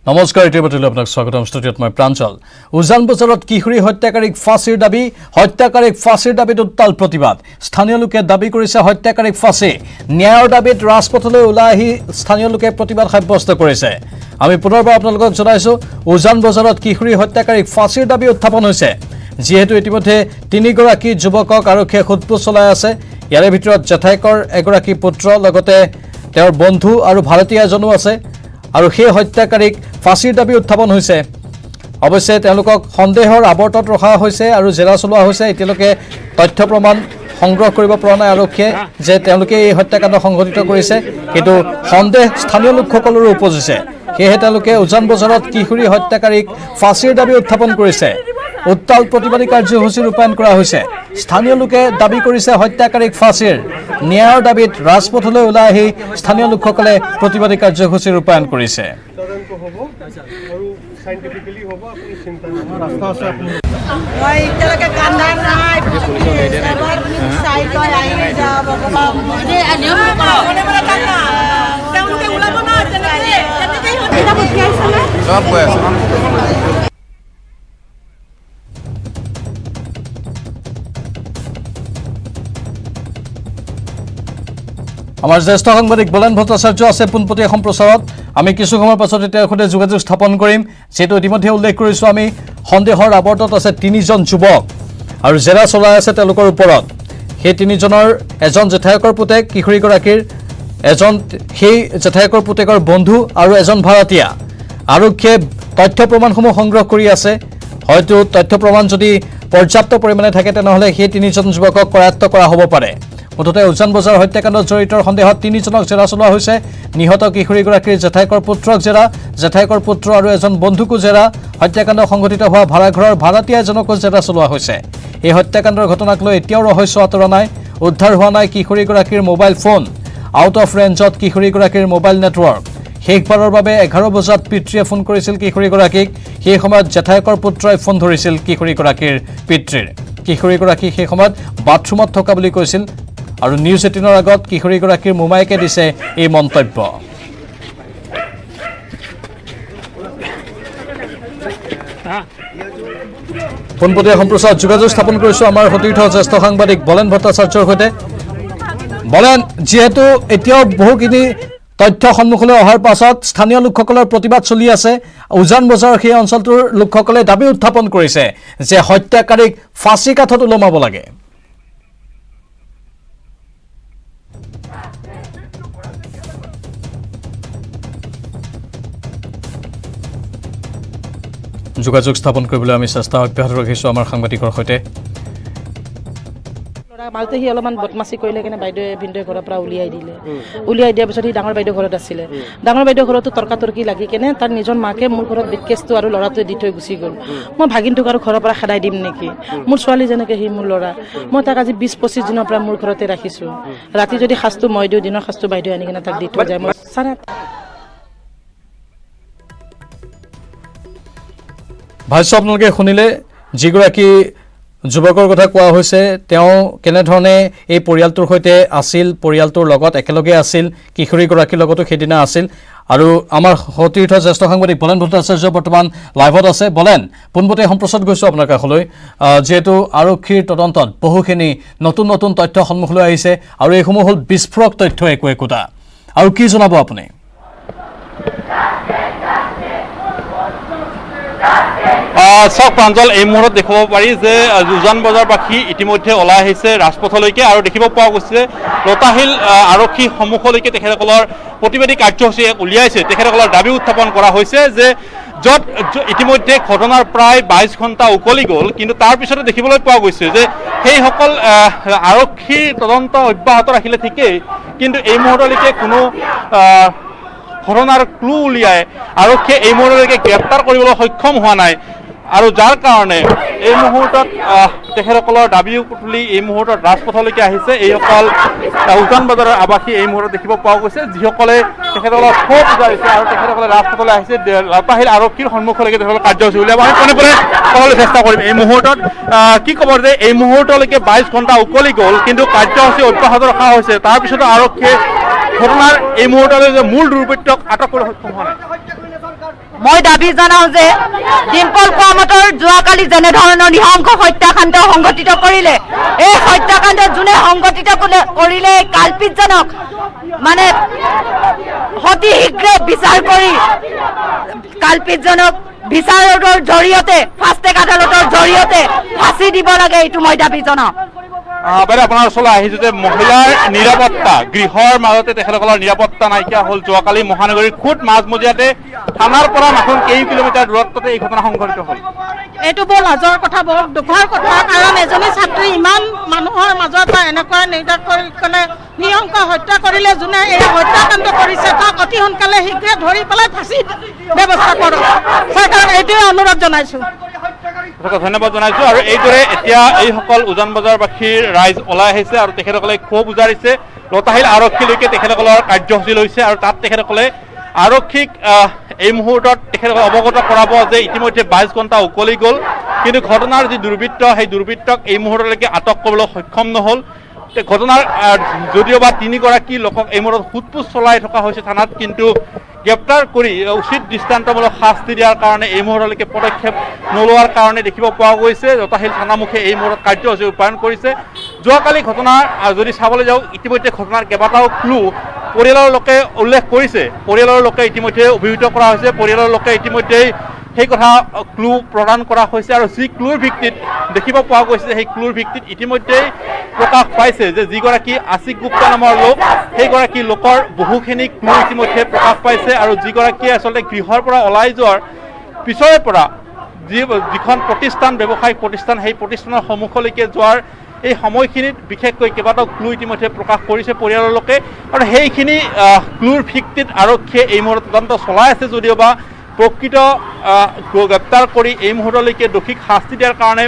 নমস্কাৰ ইতিমধ্যে আপোনাক স্বাগতম ষ্টুডিঅ'ত মই প্ৰাঞ্জল উজান বজাৰত কিশোৰী হত্যাকাৰীক ফাঁচীৰ দাবী হত্যাকাৰীক ফাঁচীৰ দাবীত উত্তাল প্ৰতিবাদ স্থানীয় লোকে দাবী কৰিছে হত্যাকাৰীক ফাঁচী ন্যায়ৰ দাবীত ৰাজপথলৈ ওলাই আহি স্থানীয় লোকে প্ৰতিবাদ সাব্যস্ত কৰিছে আমি পুনৰবাৰ আপোনালোকক জনাইছো উজান বজাৰত কিশোৰী হত্যাকাৰীক ফাঁচীৰ দাবী উত্থাপন হৈছে যেহেতু ইতিমধ্যে তিনিগৰাকী যুৱকক আৰক্ষীয়ে সোধপোছ চলাই আছে ইয়াৰ ভিতৰত জেঠাইকৰ এগৰাকী পুত্ৰ লগতে তেওঁৰ বন্ধু আৰু ভাৰতীয় এজনো আছে আৰু সেই হত্যাকাৰীক ফাঁচীৰ দাবী উত্থাপন হৈছে অৱশ্যে তেওঁলোকক সন্দেহৰ আৱৰ্তত ৰখা হৈছে আৰু জেৰা চলোৱা হৈছে এতিয়ালৈকে তথ্য প্ৰমাণ সংগ্ৰহ কৰিব পৰা নাই আৰক্ষীয়ে যে তেওঁলোকে এই হত্যাকাণ্ড সংঘটিত কৰিছে কিন্তু সন্দেহ স্থানীয় লোকসকলৰো উপজিছে সেয়েহে তেওঁলোকে উজান বজাৰত কিশোৰী হত্যাকাৰীক ফাঁচীৰ দাবী উত্থাপন কৰিছে উত্তাল প্ৰতিবাদী কাৰ্যসূচী ৰূপায়ণ কৰা হৈছে স্থানীয় লোকে দাবী কৰিছে হত্যাকাৰীক ফাঁচীৰ ন্যায়ৰ দাবীত ৰাজপথলৈ ওলাই আহি স্থানীয় লোকসকলে প্ৰতিবাদী কাৰ্যসূচী ৰূপায়ণ কৰিছে আমাৰ জ্যেষ্ঠ সাংবাদিক বলেন ভট্টাচাৰ্য আছে পোনপটীয়া সম্প্ৰচাৰত আমি কিছু সময়ৰ পাছত তেওঁৰ সৈতে যোগাযোগ স্থাপন কৰিম যেটো ইতিমধ্যে উল্লেখ কৰিছো আমি সন্দেহৰ আৱৰ্তত আছে তিনিজন যুৱক আৰু জেৰা চলাই আছে তেওঁলোকৰ ওপৰত সেই তিনিজনৰ এজন জেঠাইকৰ পুতেক কিশোৰীগৰাকীৰ এজন সেই জেঠাইকৰ পুতেকৰ বন্ধু আৰু এজন ভাৰতীয় আৰক্ষীয়ে তথ্য প্ৰমাণসমূহ সংগ্ৰহ কৰি আছে হয়তো তথ্য প্ৰমাণ যদি পৰ্যাপ্ত পৰিমাণে থাকে তেনেহলে সেই তিনিজন যুৱকক কৰায়ত্ব কৰা হ'ব পাৰে মুঠতে উজান বজাৰ হত্যাকাণ্ডত জড়িত সন্দেহত তিনিজনক জেৰা চলোৱা হৈছে নিহত কিশোৰীগৰাকীৰ জেঠাইকৰ পুত্ৰক জেৰা জেঠাইকৰ পুত্ৰ আৰু এজন বন্ধুকো জেৰা হত্যাকাণ্ড সংঘটিত হোৱা ভাড়াঘৰৰ ভাড়াতীয়া এজনকো জেৰা চলোৱা হৈছে এই হত্যাকাণ্ডৰ ঘটনাক লৈ এতিয়াও ৰহস্য আঁতৰা নাই উদ্ধাৰ হোৱা নাই কিশোৰীগৰাকীৰ মোবাইল ফোন আউট অফ ৰেঞ্জত কিশোৰীগৰাকীৰ মোবাইল নেটৱৰ্ক শেষবাৰৰ বাবে 11 বজাত পিতৃয়ে ফোন কৰিছিল কিশোৰীগৰাকীক সেই সময়ত জেঠাইকৰ পুত্ৰই ফোন ধৰিছিল কিশোৰীগৰাকীৰ পিতৃৰ কিশোৰীগৰাকী সেই সময়ত বাথৰুমত থকা বুলি কৈছিল আৰু নিউজ 18ৰ আগত কিশোৰীগৰাকীৰ মোমাইকে দিছে এই মন্তব্য পোনপটীয়া সম্প্ৰচাৰত যোগাযোগ স্থাপন কৰিছো আমাৰ সতীৰ্থ জ্যেষ্ঠ সাংবাদিক বলেন ভট্টাচাৰ্যৰ সৈতে বলেন যেহেতু এতিয়াও বহুখিনি তথ্য সন্মুখলৈ অহাৰ পাছত স্থানীয় লোকসকলৰ প্ৰতিবাদ চলি আছে উজান বজাৰৰ সেই অঞ্চলটোৰ লোকসকলে দাবী উত্থাপন কৰিছে যে হত্যাকাৰীক ফাঁচী কাঠত ওলমাব লাগে যোগাযোগ স্থাপন কৰিবলৈ আমি চেষ্টা অব্যাহত ৰাখিছো আমাৰ সাংবাদিকৰ সৈতে মাজতে সি অলপমান বদমাচি কৰিলে কেনে বাইদেৱে ভিনদেউ ঘৰৰ পৰা উলিয়াই দিয়াৰ পিছত সি ডাঙৰ বাইদেউ ঘৰত আছিলে ডাঙৰ বাইদেউ ঘৰতো তৰ্কাতৰ্কি লাগি কেনে তাৰ নিজৰ মাকে মোৰ ঘৰত বিকেছটো আৰু ল'ৰাটোৱে দি থৈ গুচি গ'ল মই ভাগিনটোক আৰু ঘৰৰ পৰা খেদাই দিম নেকি মোৰ ছোৱালী যেনেকৈ সি মোৰ ল'ৰা মই তাক আজি 20-25 দিনৰ পৰা মোৰ ঘৰতে ৰাখিছোঁ ৰাতি যদি সাজটো মই দিওঁ দিনৰ সাজটো বাইদেউ আনি কেনে তাক দি থৈ যায় মই ভাষ্য আপোনালোকে শুনিলে যিগৰাকী যুৱকৰ কথা কোৱা হৈছে তেওঁ কেনেধৰণে এই পৰিয়ালটোৰ সৈতে আছিল পৰিয়ালটোৰ লগত একেলগে আছিল কিশোৰীগৰাকীৰ লগতো সেইদিনা আছিল আৰু আমাৰ সতীৰ্থ জ্যেষ্ঠ সাংবাদিক বলেন ভট্টাচাৰ্য বৰ্তমান লাইভত আছে বলেন পোনপটীয়া সম্প্ৰচাৰত গৈছো আপোনাৰ কাষলৈ যেহেতু আৰক্ষীৰ তদন্তত বহুখিনি নতুন নতুন তথ্য সন্মুখলৈ আহিছে আৰু এইসমূহ হ'ল বিস্ফোৰক তথ্য একোটা আৰু কি জনাব আপুনি চাওক প্ৰাঞ্জল এই মুহূৰ্তত দেখিব পাৰি যে উজান বজাৰবাসী ইতিমধ্যে ওলাই আহিছে ৰাজপথলৈকে আৰু দেখিব পোৱা গৈছে লতাশিল আৰক্ষী সন্মুখলৈকে তেখেতসকলৰ প্ৰতিবাদী কাৰ্যসূচী উলিয়াইছে তেখেতসকলৰ দাবী উত্থাপন কৰা হৈছে যে য'ত ইতিমধ্যে ঘটনাৰ প্ৰায় 22 ঘণ্টা উকলি গ'ল কিন্তু তাৰ পিছতে দেখিবলৈ পোৱা গৈছে যে সেইসকল আৰক্ষীৰ তদন্ত অব্যাহত ৰাখিলে ঠিকেই কিন্তু এই মুহূৰ্তলৈকে কোনো ঘটনাৰ ক্লু উলিয়াই আৰক্ষীয়ে এই মুহূৰ্তলৈকে গ্ৰেপ্তাৰ কৰিবলৈ সক্ষম হোৱা নাই আৰু যাৰ কাৰণে এই মুহূৰ্তত তেখেতসকলৰ দাবী তুলি এই মুহূৰ্তত ৰাজপথলৈকে আহিছে এইসকল উজান বজাৰৰ আৱাসী এই মুহূৰ্তত দেখিব পোৱা গৈছে যিসকলে তেখেতসকলৰ ক্ষোভ উজাৰিছে আৰু তেখেতসকলে ৰাজপথলৈ আহিছে লতাশিল আৰক্ষীৰ সন্মুখলৈকে তেখেতসকলৰ কাৰ্যসূচী উলিয়াব আমি পোনে পোনে ক'বলৈ চেষ্টা কৰিম এই মুহূৰ্তত কি ক'ব যে এই মুহূৰ্তলৈকে 22 ঘণ্টা উকলি গ'ল কিন্তু কাৰ্যসূচী অব্যাহত ৰখা হৈছে তাৰপিছতো আৰক্ষীয়ে ঘটনাৰ এই মুহূৰ্তলৈ যে মূল দুৰ্বৃত্তক আটক কৰিবলৈ সক্ষম হোৱা নাই মই দাবী জনাওঁ যে ডিম্পল কোৱামতৰ যোৱাকালি যেনেধৰণৰ নিহংস হত্যাকাণ্ড সংঘটিত কৰিলে, এই হত্যাকাণ্ড যোনে সংঘটিত কৰিলে কাল্পিতজনক মানে অতি শীঘ্ৰে বিচাৰ কৰি কাল্পিতজনক বিচাৰৰ জৰিয়তে ফাষ্টেগ আদালতৰ জৰিয়তে ফাঁচি দিব লাগে, এইটো মই দাবী জনাওঁ। বাইদেউ আপোনাৰ ওচৰলৈ আহিছোঁ যে মহিলাৰ নিৰাপত্তা, গৃহৰ মাজতে তেখেতসকলৰ নিৰাপত্তা নাইকিয়া হ'ল। যোৱাকালি মহানগৰীৰ খুদ মাজমজিয়াতে থানাৰ পৰা মাথোন কেই কিলোমিটাৰ দূৰত্বতে এই ঘটনা সংঘটিত হ'ল। এইটো বৰ লাজৰ কথা, বৰ দুখৰ কথা, কাৰণ এজনী ছাত্ৰী ইমান মানুহৰ মাজত এনেকুৱা নিৰ্যাতন কৰি কেনে নিহংস হত্যা কৰিলে, যোনে এই হত্যাকাণ্ড কৰিছে তাক অতি সোনকালে শীঘ্ৰে ধৰি পেলাই ফাঁচি ব্যৱস্থা কৰক, চৰকাৰক এইটোৱে অনুৰোধ জনাইছোঁ। ধন্যবাদ জনাইছোঁ। আৰু এইদৰে এতিয়া এইসকল উজান বজাৰবাসীৰ ৰাইজ ওলাই আহিছে আৰু তেখেতসকলে ক্ষোভ উজাৰিছে। লতাশিল আৰক্ষীলৈকে তেখেতসকলৰ কাৰ্যসূচী লৈছে আৰু তাত তেখেতসকলে আৰক্ষীক এই মুহূৰ্তত তেখেতসকলে অৱগত কৰাব যে ইতিমধ্যে 22 ঘণ্টা উকলি গ'ল, কিন্তু ঘটনাৰ যি দুৰ্বৃত্ত, সেই দুৰ্বৃত্তক এই মুহূৰ্তলৈকে আটক কৰিবলৈ সক্ষম নহ'ল। ঘটনাৰ যদিওবা 3গৰাকী লোকক এই মুহূৰ্তত সোধপোছ চলাই থকা হৈছে থানাত, কিন্তু গ্ৰেপ্তাৰ কৰি উচিত দৃষ্টান্তমূলক শাস্তি দিয়াৰ কাৰণে এই মুহূৰ্তলৈকে পদক্ষেপ নোলোৱাৰ কাৰণে দেখিব পোৱা গৈছে। লতাশিল থানামুখে এই মুহূৰ্তত কাৰ্যসূচী ৰূপায়ণ কৰিছে। যোৱাকালি ঘটনা যদি চাবলৈ যাওঁ, ইতিমধ্যে ঘটনাৰ কেইবাটাও ক্লু পৰিয়ালৰ লোকে উল্লেখ কৰিছে, পৰিয়ালৰ লোকে ইতিমধ্যে অভিহিত কৰা হৈছে, পৰিয়ালৰ লোকে ইতিমধ্যেই সেই কথা ক্লু প্ৰদান কৰা হৈছে। আৰু যি ক্লুৰ ভিত্তিত দেখিব পোৱা গৈছে, সেই ক্লুৰ ভিত্তিত ইতিমধ্যেই প্ৰকাশ পাইছে যে যিগৰাকী আশিক গুপ্তা নামৰ লোক, সেইগৰাকী লোকৰ বহুখিনি ক্লু ইতিমধ্যে প্ৰকাশ পাইছে। আৰু যিগৰাকীয়ে আচলতে গৃহৰ পৰা ওলাই যোৱাৰ পিছৰে পৰা যিখন প্ৰতিষ্ঠান, ব্যৱসায়িক প্ৰতিষ্ঠান, সেই প্ৰতিষ্ঠানৰ সন্মুখলৈকে যোৱাৰ এই সময়খিনিত বিশেষকৈ কেইবাটাও ক্লু ইতিমধ্যে প্ৰকাশ কৰিছে পৰিয়ালৰ লোকে। আৰু সেইখিনি ক্লুৰ ভিত্তিত আৰক্ষীয়ে এই মুহূৰ্তত তদন্ত চলাই আছে, যদিওবা প্ৰকৃত গ্ৰেপ্তাৰ কৰি এই মুহূৰ্তলৈকে দোষীক শাস্তি দিয়াৰ কাৰণে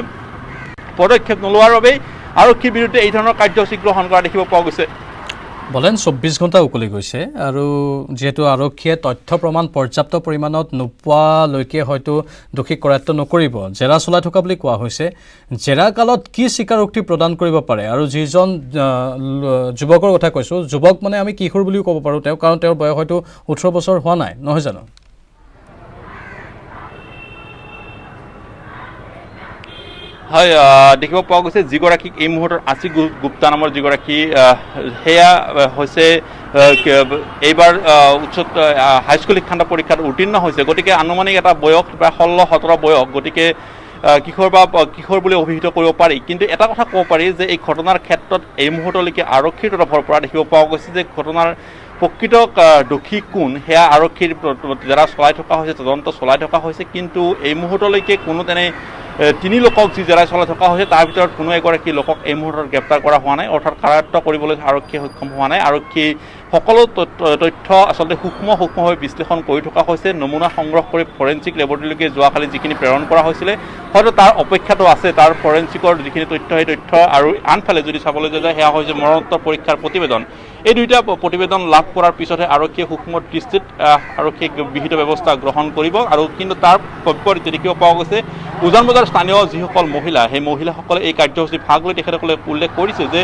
পদক্ষেপ নোলোৱাৰ বাবেই আৰক্ষীৰ বিৰুদ্ধে এই ধৰণৰ কাৰ্যসূচী গ্ৰহণ কৰা দেখিব পোৱা গৈছে। বলেন 24 ঘণ্টা উকলি গৈছে আৰু যেহেতু আৰক্ষীয়ে তথ্য প্ৰমাণ পৰ্যাপ্ত পৰিমাণত নোপোৱালৈকে হয়তো দোষীক কৰায়ত্ব নকৰিব, জেৰা চলাই থকা বুলি কোৱা হৈছে। জেৰা কালত কি স্বীকাৰোক্তি প্ৰদান কৰিব পাৰে? আৰু যিজন যুৱকৰ কথা কৈছোঁ, যুৱক মানে আমি কিশোৰ বুলিও ক'ব পাৰোঁ তেওঁ, কাৰণ তেওঁৰ বয়স হয়তো 18 বছৰ হোৱা নাই, নহয় জানো? হয়, দেখিব পোৱা গৈছে যিগৰাকীক এই মুহূৰ্তত আশিক গুপ্তা নামৰ যিগৰাকী, সেয়া হৈছে এইবাৰ হাইস্কুল শিক্ষান্ত পৰীক্ষাত উত্তীৰ্ণ হৈছে। গতিকে আনুমানিক এটা বয়স প্ৰায় 16-17 বয়স, গতিকে কিশোৰ বুলি অভিহিত কৰিব পাৰি। কিন্তু এটা কথা ক'ব পাৰি যে এই ঘটনাৰ ক্ষেত্ৰত এই মুহূৰ্তলৈকে আৰক্ষীৰ তৰফৰ পৰা দেখিব পোৱা গৈছে যে ঘটনাৰ প্ৰকৃত দোষী কোন সেয়া আৰক্ষীৰ জেৰা চলাই থকা হৈছে, তদন্ত চলাই থকা হৈছে। কিন্তু এই মুহূৰ্তলৈকে কোনো তেনে 3 লোকক যি জেৰা চলাই থকা হৈছে, তাৰ ভিতৰত কোনো এগৰাকী লোকক এই মুহূৰ্তত গ্ৰেপ্তাৰ কৰা হোৱা নাই, অৰ্থাৎ কাৰায়ত্ব কৰিবলৈ আৰক্ষীয়ে সক্ষম হোৱা নাই। আৰক্ষী সকলো তথ্য আচলতে সূক্ষ্মভাৱে বিশ্লেষণ কৰি থকা হৈছে। নমুনা সংগ্ৰহ কৰি ফৰেঞ্চিক লেবৰেটৰীলৈকে যোৱাকালি যিখিনি প্ৰেৰণ কৰা হৈছিলে, হয়তো তাৰ অপেক্ষাটো আছে, তাৰ ফৰেঞ্চিকৰ যিখিনি তথ্য, সেই তথ্য। আৰু আনফালে যদি চাবলৈ যায়, সেয়া হৈছে মৰণোত্তৰ পৰীক্ষাৰ প্ৰতিবেদন। এই দুইটা প্ৰতিবেদন লাভ কৰাৰ পিছতহে আৰক্ষীয়ে সূক্ষ্ম দৃষ্টিত আৰক্ষীয়ে বিহিত ব্যৱস্থা গ্ৰহণ কৰিব। আৰু কিন্তু তাৰ বিপৰীতে দেখিব পোৱা গৈছে উজান বজাৰ স্থানীয় যিসকল মহিলা, সেই মহিলাসকলে এই কাৰ্যসূচীত ভাগ লৈ তেখেতসকলে উল্লেখ কৰিছে যে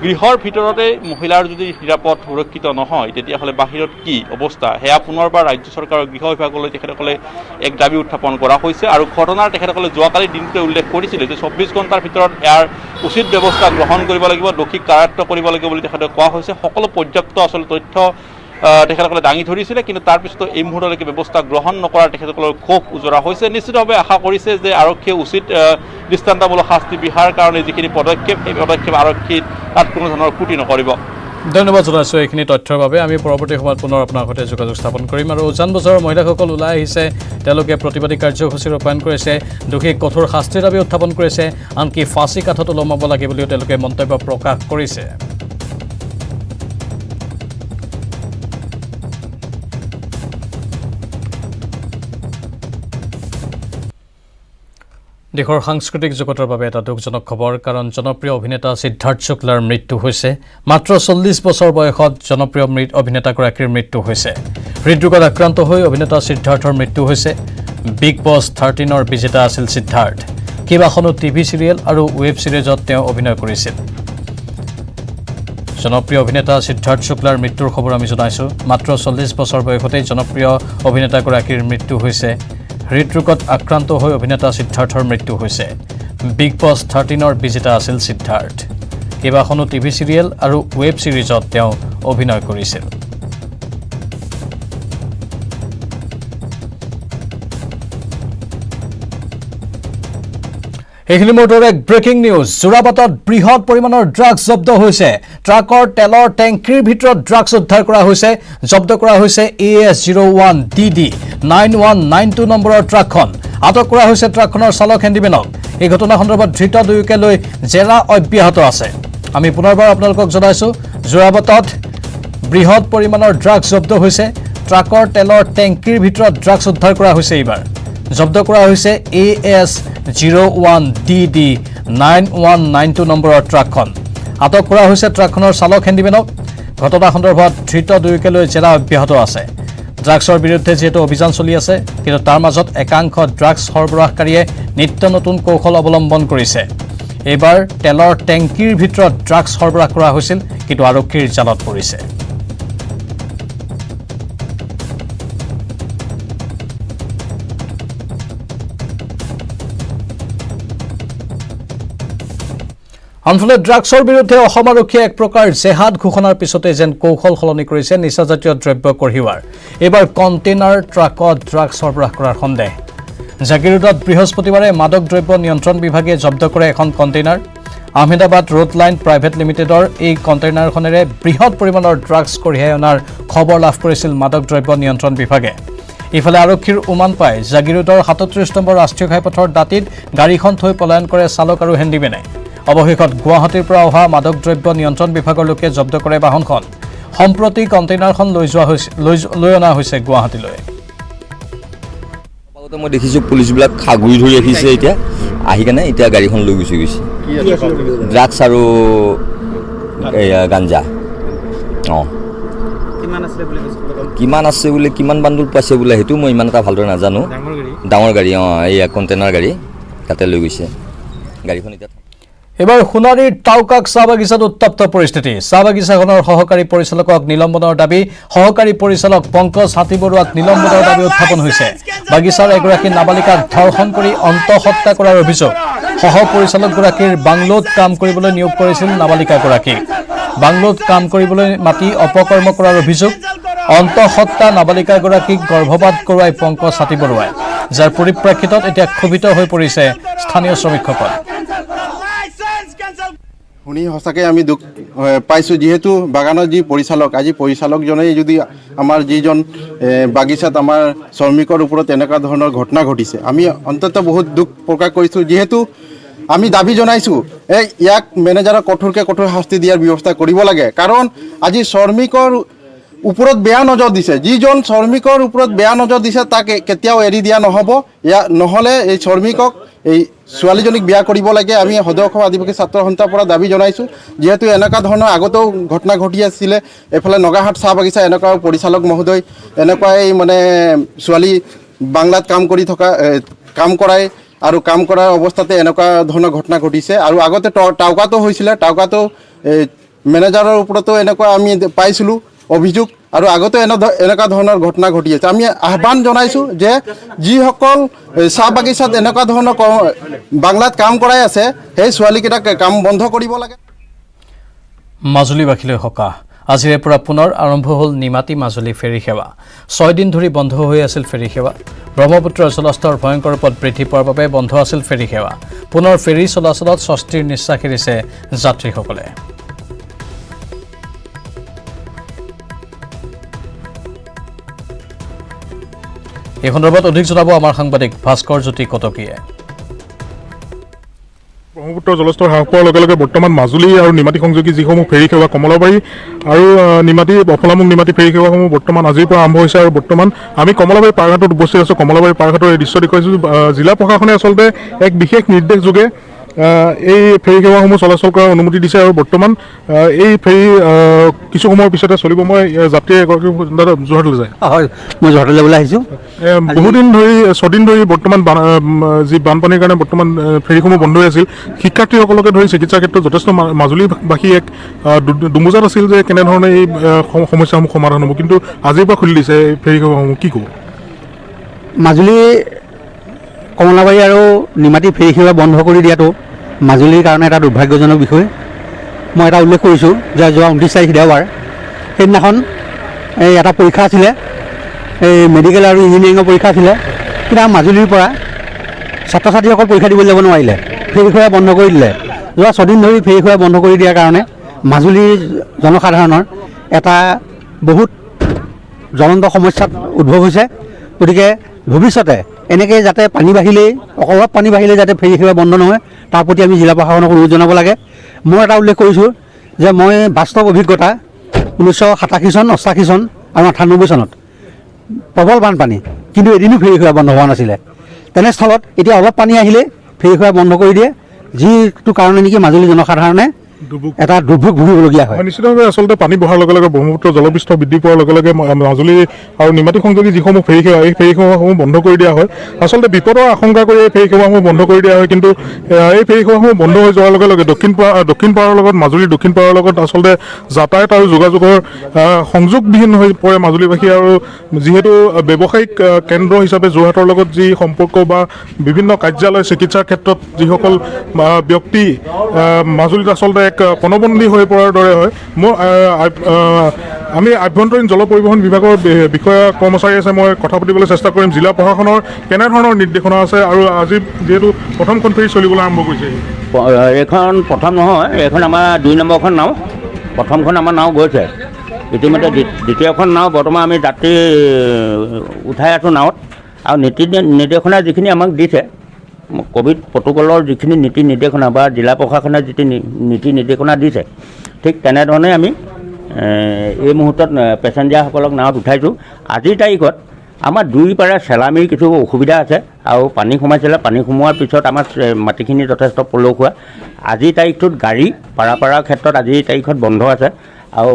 গৃহৰ ভিতৰতে মহিলাৰ যদি নিৰাপদ সুৰক্ষিত নহয়, তেতিয়াহ'লে বাহিৰত কি অৱস্থা, সেয়া পুনৰবাৰ ৰাজ্য চৰকাৰৰ গৃহ বিভাগলৈ তেখেতসকলে এক দাবী উত্থাপন কৰা হৈছে। আৰু ঘটনাৰ তেখেতসকলে যোৱাকালি দিনটোতে উল্লেখ কৰিছিলে যে 24 ঘণ্টাৰ ভিতৰত ইয়াৰ উচিত ব্যৱস্থা গ্ৰহণ কৰিব লাগিব, দোষীক কাৰায়ত্ব কৰিব লাগিব বুলি তেখেতে কোৱা হৈছে। সকলো পৰ্যাপ্ত আচলতে তথ্য তেখেতসকলে দাঙি ধৰিছিলে, কিন্তু তাৰপিছতো এই মুহূৰ্তলৈকে ব্যৱস্থা গ্ৰহণ নকৰাৰ তেখেতসকলৰ ক্ষোভ উজৰা হৈছে। নিশ্চিতভাৱে আশা কৰিছে যে আৰক্ষীয়ে উচিত দৃষ্টান্তমূলক শাস্তি বিহাৰ কাৰণে যিখিনি পদক্ষেপ, সেই পদক্ষেপ আৰক্ষীত তাত কোনো ধৰণৰ ক্ষতি নকৰিব। ধন্যবাদ জনাইছোঁ এইখিনি তথ্যৰ বাবে। আমি পৰৱৰ্তী সময়ত পুনৰ আপোনাৰ সৈতে যোগাযোগ স্থাপন কৰিম। আৰু উজান বজাৰৰ মহিলাসকল ওলাই আহিছে, তেওঁলোকে প্ৰতিবাদী কাৰ্যসূচী ৰূপায়ণ কৰিছে, দোষীক কঠোৰ শাস্তিৰ দাবী উত্থাপন কৰিছে, আনকি ফাঁচী কাঠত ওলমাব লাগে বুলিও তেওঁলোকে মন্তব্য প্ৰকাশ কৰিছে। দেশৰ সাংস্কৃতিক জগতৰ বাবে এটা দুখজনক খবৰ, কাৰণ জনপ্ৰিয় অভিনেতা সিদ্ধাৰ্থ শুক্লাৰ মৃত্যু হৈছে। মাত্ৰ 40 বছৰ বয়সত জনপ্ৰিয় অভিনেতাগৰাকীৰ মৃত্যু হৈছে। হৃদৰোগত আক্ৰান্ত হৈ অভিনেতা সিদ্ধাৰ্থৰ মৃত্যু হৈছে। বিগ বছ 13ৰ বিজেতা আছিল সিদ্ধাৰ্থ। কেইবাখনো টিভি চিৰিয়েল আৰু ৱেব ছিৰিজত তেওঁ অভিনয় কৰিছিল। জনপ্ৰিয় অভিনেতা সিদ্ধাৰ্থ শুক্লাৰ মৃত্যুৰ খবৰ আমি জনাইছোঁ মাত্ৰ 40 বছৰ বয়সতেই জনপ্ৰিয় অভিনেতাগৰাকীৰ মৃত্যু হৈছে হৃদৰোগত আক্ৰান্ত হৈ অভিনেতা সিদ্ধাৰ্থৰ মৃত্যু হৈছে বিগ বছ 13ৰ বিজেতা আছিল সিদ্ধাৰ্থ কেইবাখনো টিভি চিৰিয়েল আৰু ৱেব ছিৰিজত তেওঁ অভিনয় কৰিছিল এইখিনি মুহূৰ্তৰ এক ব্ৰেকিং নিউজ যোৰাবাটত বৃহৎ পৰিমাণৰ ড্ৰাগছ জব্দ হৈছে ট্ৰাকৰ তেলৰ টেংকিৰ ভিতৰত ড্ৰাগছ উদ্ধাৰ কৰা হৈছে জব্দ কৰা হৈছে AS01DD 9192 নম্বৰৰ ট্ৰাকখন আটক কৰা হৈছে ট্ৰাকখনৰ চালক হেণ্ডিমেনক এই ঘটনা সন্দৰ্ভত ধৃত দুয়োকে লৈ জেৰা অব্যাহত আছে আমি পুনৰবাৰ আপোনালোকক জনাইছোঁ যোৰাবাটত বৃহৎ পৰিমাণৰ ড্ৰাগছ জব্দ হৈছে ট্ৰাকৰ তেলৰ টেংকিৰ ভিতৰত ড্ৰাগছ উদ্ধাৰ কৰা হৈছে এইবাৰ জব্দ কৰা হৈছে AS01DD 9192 নম্বৰৰ ট্ৰাকখন আটক কৰা হৈছে ট্ৰাকখনৰ চালক হেণ্ডিমেনক ঘটনা সন্দৰ্ভত ধৃত দুয়োকে লৈ জেৰা অব্যাহত আছে ড্ৰাগছৰ বিৰুদ্ধে যেহেতু অভিযান চলি আছে কিন্তু তাৰ মাজত একাংশ ড্ৰাগছ সৰবৰাহকাৰীয়ে নিত্য নতুন কৌশল অৱলম্বন কৰিছে এইবাৰ তেলৰ টেংকিৰ ভিতৰত ড্ৰাগছ সৰবৰাহ কৰা হৈছিল কিন্তু আৰক্ষীৰ জালত পৰিছে আনফালে ড্ৰাগছৰ বিৰুদ্ধে অসম আৰক্ষীয়ে এক প্ৰকাৰ জেহাদ ঘোষণাৰ পিছতে যেন কৌশল সলনি কৰিছে নিচাজাতীয় দ্ৰব্য কঢ়িওৱাৰ এইবাৰ কণ্টেইনাৰ ট্ৰাকত ড্ৰাগছ সৰবৰাহ কৰাৰ সন্দেহ জাগিৰোডত বৃহস্পতিবাৰে মাদক দ্ৰব্য নিয়ন্ত্ৰণ বিভাগে জব্দ কৰে এখন container Ahmedabad road line private লিমিটেডৰ এই কণ্টেইনাৰখনেৰে বৃহৎ পৰিমাণৰ ড্ৰাগছ কঢ়িয়াই অনাৰ খবৰ লাভ কৰিছিল মাদক দ্ৰব্য নিয়ন্ত্ৰণ বিভাগে ইফালে আৰক্ষীৰ উমান পাই জাগিৰোডৰ 37 নম্বৰ ৰাষ্ট্ৰীয় ঘাইপথৰ দাঁতিত গাড়ীখন থৈ পলায়ন কৰে চালক আৰু হেণ্ডিমেনে অৱশেষত গুৱাহাটীৰ পৰা অহা মাদক দ্ৰব্য নিয়ন্ত্ৰণ বিভাগৰ লোকে জব্দ কৰে বাহনখন সম্প্ৰতি কণ্টেইনাৰখন লৈ অনা হৈছে গুৱাহাটীলৈ মই দেখিছোঁ পুলিচবিলাক খাগুৰি ধৰি ৰাখিছে এতিয়া আহি কেনে এতিয়া গাড়ীখন লৈ গুচি গৈছে ড্ৰাগছ আৰু এয়া গাঞ্জা অঁ কিমান আছে বোলে কিমান বান্দুল পাইছে বোলে সেইটো মই ইমান এটা ভালদৰে নাজানো ডাঙৰ গাড়ী অঁ এয়া কণ্টেইনাৰ গাড়ী তাতে লৈ গৈছে গাড়ীখন এতিয়া এবাৰ সোণাৰীৰ টাউকাক চাহ বাগিচাত উত্তপ্ত পৰিস্থিতি চাহ বাগিচাখনৰ সহকাৰী পৰিচালকক নিলম্বনৰ দাবী সহকাৰী পৰিচালক পংকজ হাতীবৰুৱাক নিলম্বনৰ দাবী উত্থাপন হৈছে বাগিচাৰ এগৰাকী নাবালিকাক ধৰ্ষণ কৰি অন্তঃহত্যা কৰাৰ অভিযোগ সহ পৰিচালকগৰাকীৰ বাংলোত কাম কৰিবলৈ নিয়োগ কৰিছিল নাবালিকাগৰাকীক বাংলোত কাম কৰিবলৈ মাতি অপকৰ্ম কৰাৰ অভিযোগ অন্তঃহত্যা নাবালিকাগৰাকীক গৰ্ভপাত কৰোৱাই পংকজ হাতীবৰুৱাই যাৰ পৰিপ্ৰেক্ষিতত এতিয়া ক্ষোভিত হৈ পৰিছে স্থানীয় শ্ৰমিকসকল শুনি সঁচাকৈ আমি দুখ পাইছোঁ যিহেতু বাগানৰ যি পৰিচালক আজি পৰিচালকজনেই যদি আমাৰ যিজন বাগিচাত আমাৰ শ্ৰমিকৰ ওপৰত এনেকুৱা ধৰণৰ ঘটনা ঘটিছে আমি অন্ততঃ বহুত দুখ প্ৰকাশ কৰিছোঁ যিহেতু আমি দাবী জনাইছোঁ ইয়াক মেনেজাৰক কঠোৰকৈ কঠোৰ শাস্তি দিয়াৰ ব্যৱস্থা কৰিব লাগে কাৰণ আজি শ্ৰমিকৰ ওপৰত বেয়া নজৰ দিছে যিজন শ্ৰমিকৰ ওপৰত বেয়া নজৰ দিছে তাক কেতিয়াও এৰি দিয়া নহ'ব নহ'লে এই শ্ৰমিকক এই ছোৱালীজনীক বিয়া কৰিব লাগে আমি সদৌ অসম আদিবাসী ছাত্ৰ সন্থাৰ পৰা দাবী জনাইছোঁ যিহেতু এনেকুৱা ধৰণৰ আগতেও ঘটনা ঘটি আছিলে এইফালে নগাহাট চাহ বাগিচা এনেকুৱা পৰিচালক মহোদয় এনেকুৱাই মানে ছোৱালী বাংলাত কাম কৰাই আৰু কাম কৰাৰ অৱস্থাতে এনেকুৱা ধৰণৰ ঘটনা ঘটিছে আৰু আগতে টাউকাতো হৈছিলে টাউকাতো মেনেজাৰৰ ওপৰতো এনেকুৱা আমি পাইছিলোঁ অভিযোগ আৰু আগতে এনেকুৱা ধৰণৰ ঘটনা ঘটি আছে আমি আহ্বান জনাইছোঁ যে যিসকল চাহ বাগিচাত এনেকুৱা ধৰণৰ বাংলাত কাম কৰাই আছে সেই ছোৱালীকেইটাক কাম বন্ধ কৰিব লাগে মাজুলীবাসীলৈ সকাহ আজিৰে পৰা পুনৰ আৰম্ভ হ'ল নিমাতী মাজুলী ফেৰী সেৱা 6 দিন ধৰি বন্ধ হৈ আছিল ফেৰী সেৱা ব্ৰহ্মপুত্ৰৰ জলস্তৰ ভয়ংকৰ ৰূপত বৃদ্ধি পোৱাৰ বাবে বন্ধ আছিল ফেৰী সেৱা পুনৰ ফেৰী চলাচলত স্বস্তিৰ নিশ্বাস এৰিছে যাত্ৰীসকলে এই সন্দৰ্ভত অধিক জনাব আমাৰ সাংবাদিক ভাস্কৰ জ্যোতি কটকীয়ে ব্ৰহ্মপুত্ৰৰ জলস্তৰ হ্ৰাস পোৱাৰ লগে লগে বৰ্তমান মাজুলী আৰু নিমাতী সংযোগী যিসমূহ ফেৰী সেৱা কমলাবাৰী আৰু নিমাতী অফলামুখ নিমাতী ফেৰী সেৱাসমূহ বৰ্তমান আজিৰ পৰা আৰম্ভ হৈছে আৰু বৰ্তমান আমি কমলাবাৰী পাৰঘাটত উপস্থিত আছোঁ কমলাবাৰী পাৰঘাটৰ এই দৃশ্য দেখুৱাইছোঁ জিলা প্ৰশাসনে আচলতে এক বিশেষ নিৰ্দেশ যোগে এই ফেৰী সেৱাসমূহ চলাচল কৰাৰ অনুমতি দিছে আৰু বৰ্তমান এই ফেৰী কিছু সময়ৰ পিছতে চলিব। মই যাত্ৰী এগৰাকী যোৰহাটলৈ যায়। হয়, মই যোৰহাটলৈ যাবলৈ আহিছোঁ। বহুদিন ধৰি 6 দিন ধৰি বৰ্তমান যি বানপানীৰ কাৰণে বৰ্তমান ফেৰীসমূহ বন্ধ হৈ আছিল, শিক্ষাৰ্থীসকলকে ধৰি চিকিৎসাৰ ক্ষেত্ৰত যথেষ্ট মাজুলীবাসী এক দুমোজাত আছিল যে কেনেধৰণে এই সমস্যাসমূহ সমাধান হ'ব, কিন্তু আজিৰ পৰা খুলি দিছে এই ফেৰী সেৱাসমূহ। কি ক'ব? মাজুলী কমলাবাৰী আৰু নিমাতী ফেৰী সেৱা বন্ধ কৰি দিয়াটো মাজুলীৰ কাৰণে এটা দুৰ্ভাগ্যজনক বিষয়। মই এটা উল্লেখ কৰিছোঁ যে যোৱা 29 তাৰিখ দেওবাৰ সেইদিনাখন এই এটা পৰীক্ষা আছিলে, এই মেডিকেল আৰু ইঞ্জিনিয়াৰিঙৰ পৰীক্ষা আছিলে, কিন্তু আমাৰ মাজুলীৰ পৰা ছাত্ৰ ছাত্ৰীসকল পৰীক্ষা দিবলৈ যাব নোৱাৰিলে, ফেৰী সেৱা বন্ধ কৰি দিলে। যোৱা 6 দিন ধৰি ফেৰী সেৱা বন্ধ কৰি দিয়াৰ কাৰণে মাজুলীৰ জনসাধাৰণৰ এটা বহুত জ্বলন্ত সমস্যাত উদ্ভৱ হৈছে। গতিকে ভৱিষ্যতে এনেকৈ যাতে পানী বাঢ়িলেই অলপ পানী বাঢ়িলে যাতে ফেৰী সেৱা বন্ধ নহয়, তাৰ প্ৰতি আমি জিলা প্ৰশাসনক অনুৰোধ জনাব লাগে। মই এটা উল্লেখ কৰিছোঁ যে মই বাস্তৱ অভিজ্ঞতা 1987 চন, 88 চন আৰু 98 চনত প্ৰবল বানপানী, কিন্তু এদিনো ফেৰী সেৱা বন্ধ হোৱা নাছিলে। তেনেস্থলত এতিয়া অলপ পানী আহিলে ফেৰী সেৱা বন্ধ কৰি দিয়ে, যিটো কাৰণে নেকি মাজুলী জনসাধাৰণে এটা দুৰ্ভোগ ভুগিবলগীয়া হয়। নিশ্চিতভাৱে আচলতে পানী বঢ়াৰ লগে লগে ব্ৰহ্মপুত্ৰ জলপৃষ্ঠ বৃদ্ধি পোৱাৰ লগে লগে মাজুলী আৰু নিমাতী সংযোগী যিসমূহ ফেৰী সেৱা, এই ফেৰী সেৱাসমূহ বন্ধ কৰি দিয়া হয়। আচলতে বিপদৰ আশংকা কৰি এই ফেৰী সেৱাসমূহ বন্ধ কৰি দিয়া হয়, কিন্তু এই ফেৰী সেৱাসমূহ বন্ধ হৈ যোৱাৰ লগে লগে দক্ষিণ পাৰৰ লগত মাজুলীৰ দক্ষিণ পাৰৰ লগত আচলতে যাতায়াত আৰু যোগাযোগৰ সংযোগবিহীন হৈ পৰে মাজুলীবাসী। আৰু যিহেতু ব্যৱসায়িক কেন্দ্ৰ হিচাপে যোৰহাটৰ লগত যি সম্পৰ্ক বা বিভিন্ন কাৰ্যালয় চিকিৎসাৰ ক্ষেত্ৰত যিসকল ব্যক্তি মাজুলীত আচলতে এক পণবন্দী হৈ পৰাৰ দৰে হয়। আমি আভ্যন্তৰীণ জল পৰিবহণ বিভাগৰ বিষয়া কৰ্মচাৰী আছে, মই কথা পাতিবলৈ চেষ্টা কৰিম। জিলা প্ৰশাসনৰ কেনেধৰণৰ নিৰ্দেশনা আছে আৰু আজি যিহেতু প্ৰথমখন ফেৰী চলিবলৈ আৰম্ভ কৰিছে? এইখন প্ৰথম নহয়, এইখন আমাৰ 2 নম্বৰখন নাও। প্ৰথমখন আমাৰ নাও গৈছে, ইতিমধ্যে দ্বিতীয়খন নাও বৰ্তমান আমি যাত্ৰী উঠাই আছোঁ নাৱত। আৰু নীতি নিৰ্দেশনা যিখিনি আমাক দিছে, ক'ভিড প্ৰট'কলৰ যিখিনি নীতি নিৰ্দেশনা বা জিলা প্ৰশাসনে যিটো নীতি নিৰ্দেশনা দিছে, ঠিক তেনেধৰণে আমি এই মুহূৰ্তত পেছেঞ্জাৰসকলক নাৱত উঠাইছোঁ। আজিৰ তাৰিখত আমাৰ 2 পাৰে চেলামীৰ কিছু অসুবিধা আছে আৰু পানী সোমাইছিলে, পানী সোমোৱাৰ পিছত আমাৰ মাটিখিনি যথেষ্ট পলসুৱা। আজিৰ তাৰিখটোত গাড়ী পাৰাপাৰৰ ক্ষেত্ৰত আজিৰ তাৰিখত বন্ধ আছে, আৰু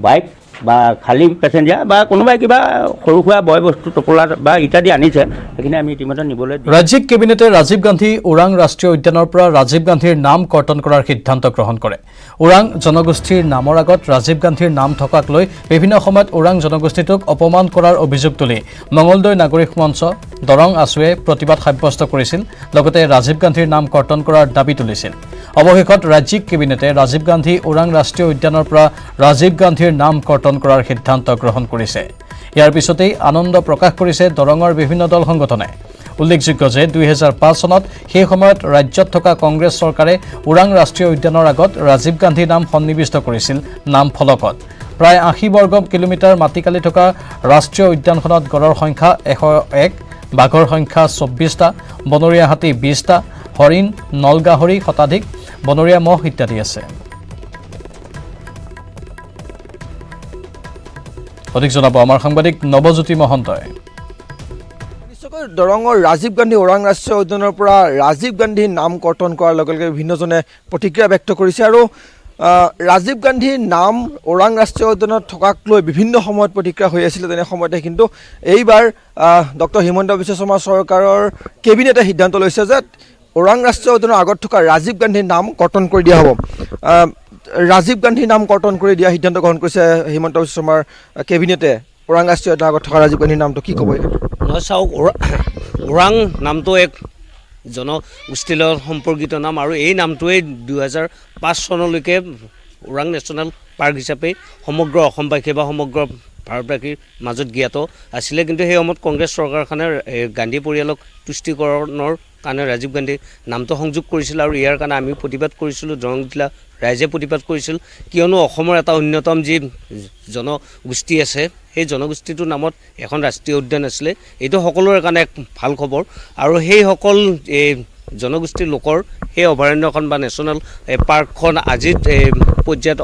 বাইক বা খালী পেছেঞ্জাৰ বা কোনোবাই কিবা সৰু সুৰা বয় বস্তু টোপোলা বা ইত্যাদি আনিছে, সেইখিনি আমি ইতিমধ্যে নিবলৈ। ৰাজ্যিক কেবিনেটে ৰাজীৱ গান্ধী ওৰাং ৰাষ্ট্ৰীয় উদ্যানৰ পৰা ৰাজীৱ গান্ধীৰ নাম কৰ্তন কৰাৰ সিদ্ধান্ত গ্ৰহণ কৰে। ওৰাং জনগোষ্ঠীৰ নামৰ আগত ৰাজীৱ গান্ধীৰ নাম থকাক লৈ বিভিন্ন সময়ত ওৰাং জনগোষ্ঠীটোক অপমান কৰাৰ অভিযোগ তুলি মঙলদৈ নাগৰিক মঞ্চ, দৰং আছুৱে প্ৰতিবাদ সাব্যস্ত কৰিছিল, লগতে ৰাজীৱ গান্ধীৰ নাম কৰ্তন কৰাৰ দাবী তুলিছিল। অৱশেষত ৰাজ্যিক কেবিনেটে ৰাজীৱ গান্ধী ওৰাং ৰাষ্ট্ৰীয় উদ্যানৰ পৰা ৰাজীৱ গান্ধীৰ নাম কৰ্তন কৰাৰ সিদ্ধান্ত গ্ৰহণ কৰিছে। ইয়াৰ পিছতেই আনন্দ প্ৰকাশ কৰিছে দৰঙৰ বিভিন্ন দল সংগঠনে। উল্লেখযোগ্য যে 2005 চনত সেই সময়ত ৰাজ্যত থকা কংগ্ৰেছ চৰকাৰে ওৰাং ৰাষ্ট্ৰীয় উদ্যানৰ আগত ৰাজীৱ গান্ধী নাম সন্নিৱিষ্ট কৰিছিল নাম ফলকত। প্ৰায় 80 বৰ্গ কিলোমিটাৰ মাটিকালি থকা ৰাষ্ট্ৰীয় উদ্যানখনত গড়ৰ সংখ্যা 101, বাঘৰ সংখ্যা 24টা, বনৰীয়া হাতী 20টা, হৰিণ, নলগাহৰি শতাধিক, বনৰীয়া মহ ইত্যাদি আছে। অধিক জনাব আমাৰ সাংবাদিক নৱজ্যোতি মহন্তই। নিশ্চয়কৈ দৰঙৰ ৰাজীৱ গান্ধী ওৰাং ৰাষ্ট্ৰীয় উদ্যানৰ পৰা ৰাজীৱ গান্ধী নাম কৰ্তন কৰাৰ লগে লগে বিভিন্নজনে প্ৰতিক্ৰিয়া ব্যক্ত কৰিছে। আৰু ৰাজীৱ গান্ধীৰ নাম ওৰাং ৰাষ্ট্ৰীয় উদ্যানত থকাক লৈ বিভিন্ন সময়ত প্ৰতিক্ৰিয়া হৈ আছিলে। তেনে সময়তে কিন্তু এইবাৰ ডক্টৰ হিমন্ত বিশ্ব শৰ্মা চৰকাৰৰ কেবিনেটে সিদ্ধান্ত লৈছে যে ওৰাং ৰাষ্ট্ৰীয় উদ্যানৰ আগত থকা ৰাজীৱ গান্ধীৰ নাম কৰ্তন কৰি দিয়া হ'ব। ৰাজীৱ গান্ধীৰ নাম কৰ্তন কৰি দিয়া সিদ্ধান্ত গ্ৰহণ কৰিছে হিমন্ত বিশ্ব শৰ্মাৰ কেবিনেটে। ওৰাং ৰাষ্ট্ৰীয় উদ্যানৰ আগত থকা ৰাজীৱ গান্ধীৰ নামটো কি ক'ব? নহয় চাওক, ওৰাং নামটো এক জনগোষ্ঠীৰ লগত সম্পৰ্কিত নাম, আৰু এই নামটোৱে 2005 চনলৈকে ওৰাং নেশ্যনেল পাৰ্ক হিচাপে সমগ্ৰ অসমবাসী বা সমগ্ৰ ভাৰতবাসীৰ মাজত জ্ঞাত আছিলে। কিন্তু সেই সময়ত কংগ্ৰেছ চৰকাৰখনে গান্ধী পৰিয়ালক তুষ্টিকৰণৰ কাৰণে ৰাজীৱ গান্ধী নামটো সংযোগ কৰিছিল, আৰু ইয়াৰ কাৰণে আমি প্ৰতিবাদ কৰিছিলোঁ, দৰং জিলা ৰাইজে প্ৰতিবাদ কৰিছিল। কিয়নো অসমৰ এটা অন্যতম যি জনগোষ্ঠী আছে, সেই জনগোষ্ঠীটোৰ নামত এখন ৰাষ্ট্ৰীয় উদ্যান আছিলে। এইটো সকলোৰে কাৰণে এক ভাল খবৰ, আৰু সেইসকল জনগোষ্ঠীৰ লোকৰ সেই অভয়াৰণ্যখন বা নেশ্যনেল পাৰ্কখন আজিৰ পৰ্যায়ত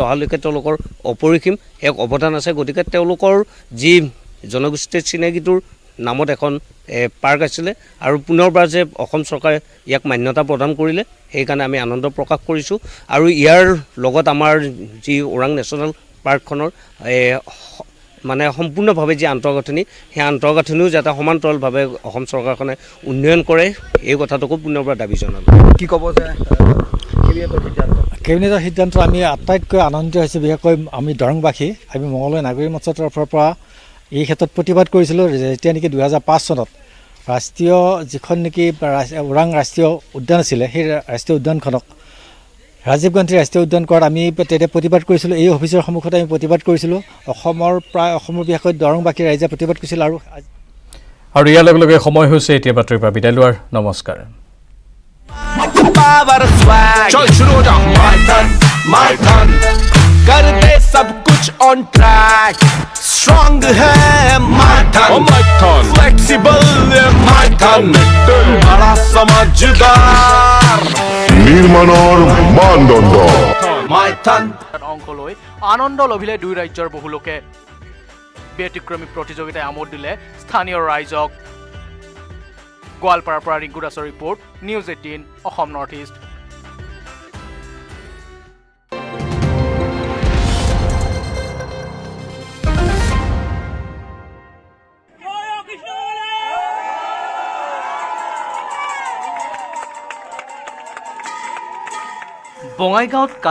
অহালৈকে তেওঁলোকৰ অপৰিসীম এক অৱদান আছে। গতিকে তেওঁলোকৰ যি জনগোষ্ঠীৰ চিনাকিটোৰ নামত এখন পাৰ্ক আছিলে আৰু পুনৰবাৰ যে অসম চৰকাৰে ইয়াক মান্যতা প্ৰদান কৰিলে সেইকাৰণে আমি আনন্দ প্ৰকাশ কৰিছোঁ আৰু ইয়াৰ লগত আমাৰ যি ওৰাং নেশ্যনেল পাৰ্কখনৰ মানে সম্পূৰ্ণভাৱে যি আন্তঃগাঁথনি সেই আন্তঃগাঁথনিও যাতে সমান্তৰালভাৱে অসম চৰকাৰখনে উন্নয়ন কৰে এই কথাটোকো পুনৰবাৰ দাবী জনালোঁ। কি ক'ব যে কেবিনেটৰ সিদ্ধান্ত আমি আটাইতকৈ আনন্দিত হৈছোঁ। বিশেষকৈ আমি দৰংবাসী, আমি মঙলদৈ নাগৰিক মঞ্চৰ তৰফৰ পৰা এই ক্ষেত্ৰত প্ৰতিবাদ কৰিছিলোঁ যেতিয়া নেকি 2005 চনত ৰাষ্ট্ৰীয় যিখন নেকি ওৰাং ৰাষ্ট্ৰীয় উদ্যান আছিলে, সেই ৰাষ্ট্ৰীয় উদ্যানখনক ৰাজীৱ গান্ধী ৰাষ্ট্ৰীয় উদ্যান কৰাত আমি তেতিয়া প্ৰতিবাদ কৰিছিলোঁ। এই অফিচৰ সন্মুখতে আমি প্ৰতিবাদ কৰিছিলোঁ। অসমৰ বিশেষকৈ দৰংবাসী ৰাইজে প্ৰতিবাদ কৰিছিল। আৰু ইয়াৰ লগে লগে সময় হৈছে এতিয়া বাতৰিৰ পৰা বিদায় লোৱাৰ। নমস্কাৰ। चल शुरू हो जा माय टर्न कर दे सब कुछ ऑन ट्रैक स्ट्रॉन्ग है my turn flexible my turn बड़ा समझदार নিৰ্মাণৰ মানদণ্ড माय टर्न অংশ লৈ আনন্দ লভিলে দুই ৰাজ্যৰ বহু লোকে। ব্যতিক্ৰমী প্ৰতিযোগিতাই আমোদ দিলে স্থানীয় ৰাইজক। গোৱালপাৰাৰ পৰা ৰিংকু দাসৰ report, news 18 Assam north east. বঙাইগাঁৱত